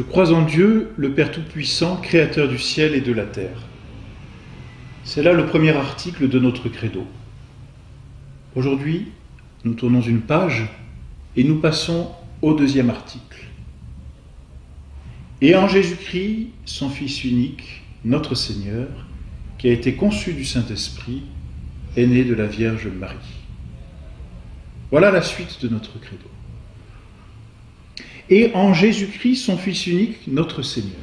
crois en Dieu, le Père Tout-Puissant, Créateur du ciel et de la terre. C'est là le premier article de notre credo. Aujourd'hui, nous tournons une page et nous passons au deuxième article. Et en Jésus-Christ, son Fils unique, notre Seigneur, qui a été conçu du Saint-Esprit, est né de la Vierge Marie. Voilà la suite de notre credo. Et en Jésus-Christ, son Fils unique, notre Seigneur.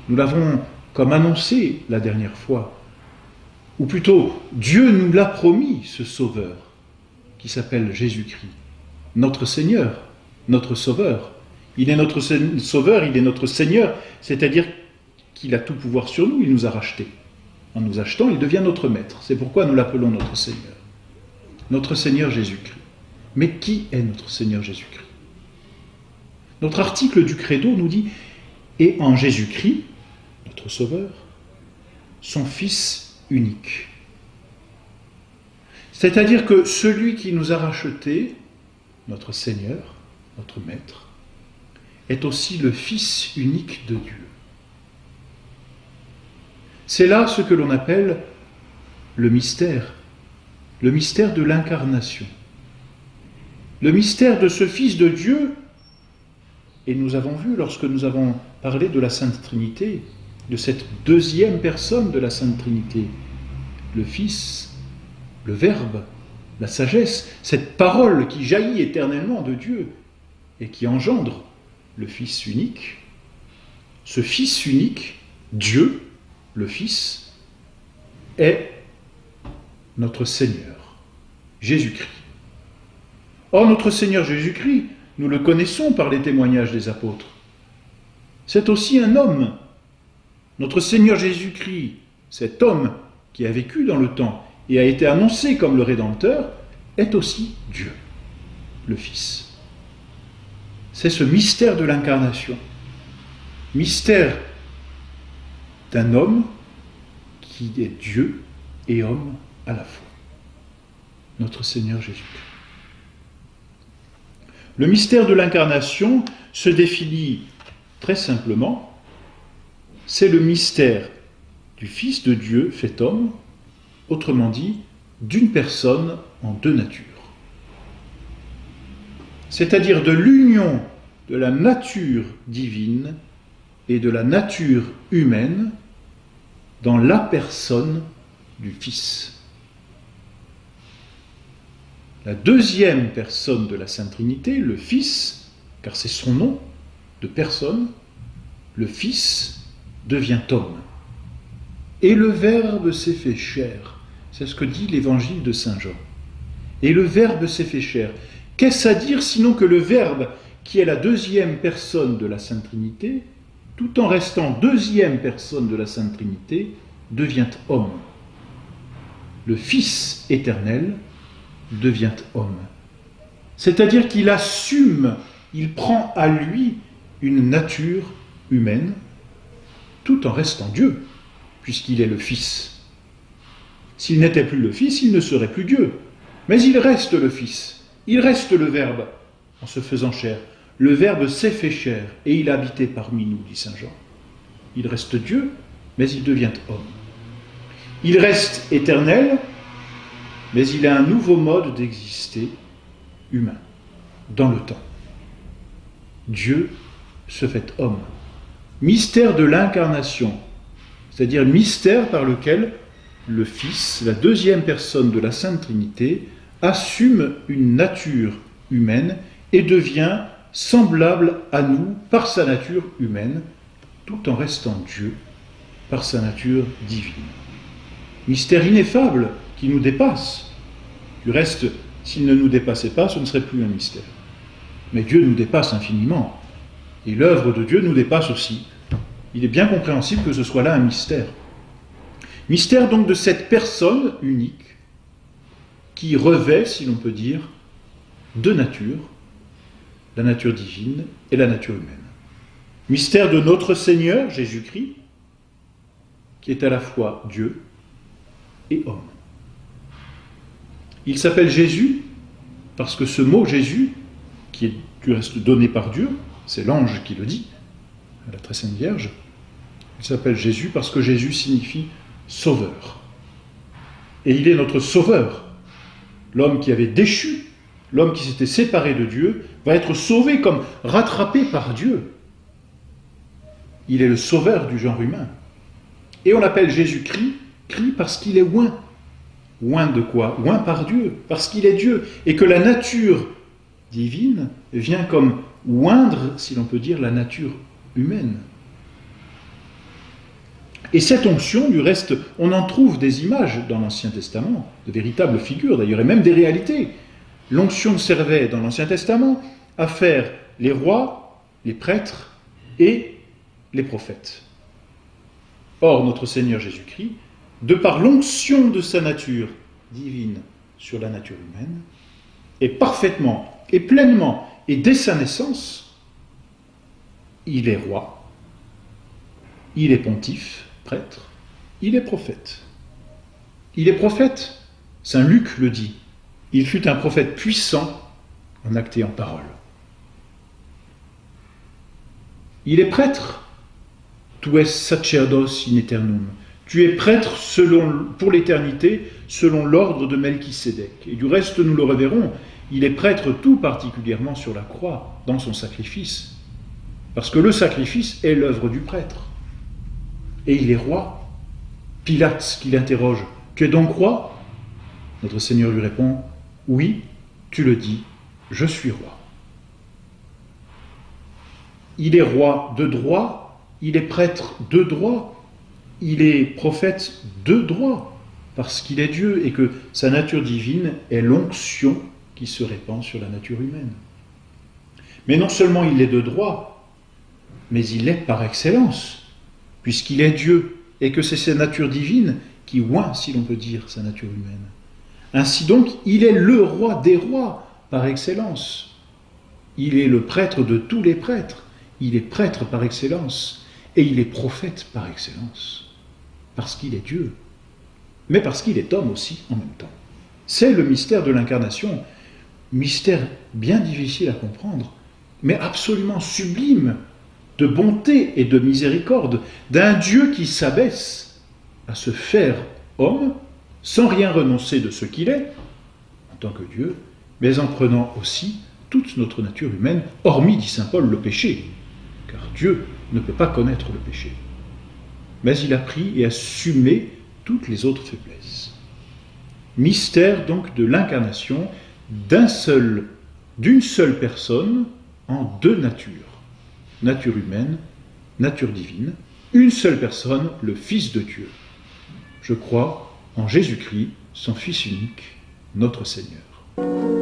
Nous l'avons comme annoncé la dernière fois, ou plutôt, Dieu nous l'a promis, ce Sauveur, qui s'appelle Jésus-Christ, notre Seigneur, notre Sauveur. Il est notre Sauveur, il est notre Seigneur, c'est-à-dire qu'il a tout pouvoir sur nous, il nous a rachetés. En nous achetant, il devient notre Maître. C'est pourquoi nous l'appelons notre Seigneur. Notre Seigneur Jésus-Christ. Mais qui est notre Seigneur Jésus-Christ? Notre article du Credo nous dit « Et en Jésus-Christ, notre Sauveur, son Fils unique ». C'est-à-dire que celui qui nous a rachetés, notre Seigneur, notre Maître, est aussi le Fils unique de Dieu. C'est là ce que l'on appelle le mystère de l'incarnation. Le mystère de ce Fils de Dieu, et nous avons vu lorsque nous avons parlé de la Sainte Trinité, de cette deuxième personne de la Sainte Trinité, le Fils, le Verbe, la sagesse, cette parole qui jaillit éternellement de Dieu et qui engendre le Fils unique, ce Fils unique, Dieu, le Fils, est notre Seigneur, Jésus-Christ. Or, notre Seigneur Jésus-Christ, nous le connaissons par les témoignages des apôtres. C'est aussi un homme. Notre Seigneur Jésus-Christ, cet homme qui a vécu dans le temps et a été annoncé comme le Rédempteur, est aussi Dieu, le Fils. C'est ce mystère de l'incarnation. Mystère d'un homme qui est Dieu et homme à la fois. Notre Seigneur Jésus-Christ. Le mystère de l'incarnation se définit très simplement, c'est le mystère du Fils de Dieu fait homme, autrement dit, d'une personne en deux natures. C'est-à-dire de l'union de la nature divine et de la nature humaine dans la personne du Fils. La deuxième personne de la Sainte Trinité, le Fils, car c'est son nom de personne, le Fils devient homme. Et le Verbe s'est fait chair. C'est ce que dit l'évangile de Saint Jean. Et le Verbe s'est fait chair. Qu'est-ce à dire sinon que le Verbe, qui est la deuxième personne de la Sainte Trinité, tout en restant deuxième personne de la Sainte Trinité, devient homme. Le Fils éternel devient homme. C'est-à-dire qu'il assume, il prend à lui une nature humaine, tout en restant Dieu, puisqu'il est le Fils. S'il n'était plus le Fils, il ne serait plus Dieu. Mais il reste le Fils, il reste le Verbe, en se faisant chair. Le Verbe s'est fait chair, et il a habité parmi nous, dit Saint Jean. Il reste Dieu, mais il devient homme. Il reste éternel, mais il a un nouveau mode d'exister humain, dans le temps. Dieu se fait homme. Mystère de l'incarnation, c'est-à-dire mystère par lequel le Fils, la deuxième personne de la Sainte Trinité, assume une nature humaine et devient semblable à nous par sa nature humaine, tout en restant Dieu par sa nature divine. Mystère ineffable qui nous dépasse. Du reste, s'il ne nous dépassait pas, ce ne serait plus un mystère. Mais Dieu nous dépasse infiniment. Et l'œuvre de Dieu nous dépasse aussi. Il est bien compréhensible que ce soit là un mystère. Mystère donc de cette personne unique qui revêt, si l'on peut dire, deux natures, la nature divine et la nature humaine. Mystère de notre Seigneur, Jésus-Christ, qui est à la fois Dieu et homme. Il s'appelle Jésus parce que ce mot Jésus, qui est du reste donné par Dieu, c'est l'ange qui le dit, à la très sainte Vierge. Il s'appelle Jésus parce que Jésus signifie sauveur. Et il est notre sauveur. L'homme qui avait déchu, l'homme qui s'était séparé de Dieu, va être sauvé comme rattrapé par Dieu. Il est le sauveur du genre humain. Et on l'appelle Jésus-Christ, Christ parce qu'il est oint. Oint de quoi? Oint par Dieu, parce qu'il est Dieu. Et que la nature divine vient comme oindre, si l'on peut dire, la nature humaine. Et cette onction, du reste, on en trouve des images dans l'Ancien Testament, de véritables figures d'ailleurs, et même des réalités. L'onction servait dans l'Ancien Testament à faire les rois, les prêtres et les prophètes. Or, notre Seigneur Jésus-Christ, de par l'onction de sa nature divine sur la nature humaine, est parfaitement et pleinement, et dès sa naissance, il est roi, il est pontife, prêtre, il est prophète. Il est prophète, saint Luc le dit, il fut un prophète puissant en acte et en parole. Il est prêtre, tu es sacerdos in aeternum, tu es prêtre pour l'éternité, selon l'ordre de Melchisédek. Et du reste, nous le reverrons, il est prêtre tout particulièrement sur la croix, dans son sacrifice, parce que le sacrifice est l'œuvre du prêtre. Et il est roi. Pilate qui l'interroge, tu es donc roi? Notre Seigneur lui répond, oui, tu le dis, je suis roi. Il est roi de droit, il est prêtre de droit, il est prophète de droit, parce qu'il est Dieu et que sa nature divine est l'onction qui se répand sur la nature humaine. Mais non seulement il est de droit, mais il est par excellence, puisqu'il est Dieu, et que c'est sa nature divine qui oint, si l'on peut dire, sa nature humaine. Ainsi donc, il est le roi des rois, par excellence. Il est le prêtre de tous les prêtres, il est prêtre par excellence, et il est prophète par excellence, parce qu'il est Dieu, mais parce qu'il est homme aussi en même temps. C'est le mystère de l'incarnation, mystère bien difficile à comprendre, mais absolument sublime, de bonté et de miséricorde, d'un Dieu qui s'abaisse à se faire homme, sans rien renoncer de ce qu'il est, en tant que Dieu, mais en prenant aussi toute notre nature humaine, hormis, dit saint Paul, le péché, car Dieu ne peut pas connaître le péché. Mais il a pris et assumé toutes les autres faiblesses. Mystère donc de l'incarnation d'une seule personne en deux natures. Nature humaine, nature divine, une seule personne, le Fils de Dieu. Je crois en Jésus-Christ, son Fils unique, notre Seigneur.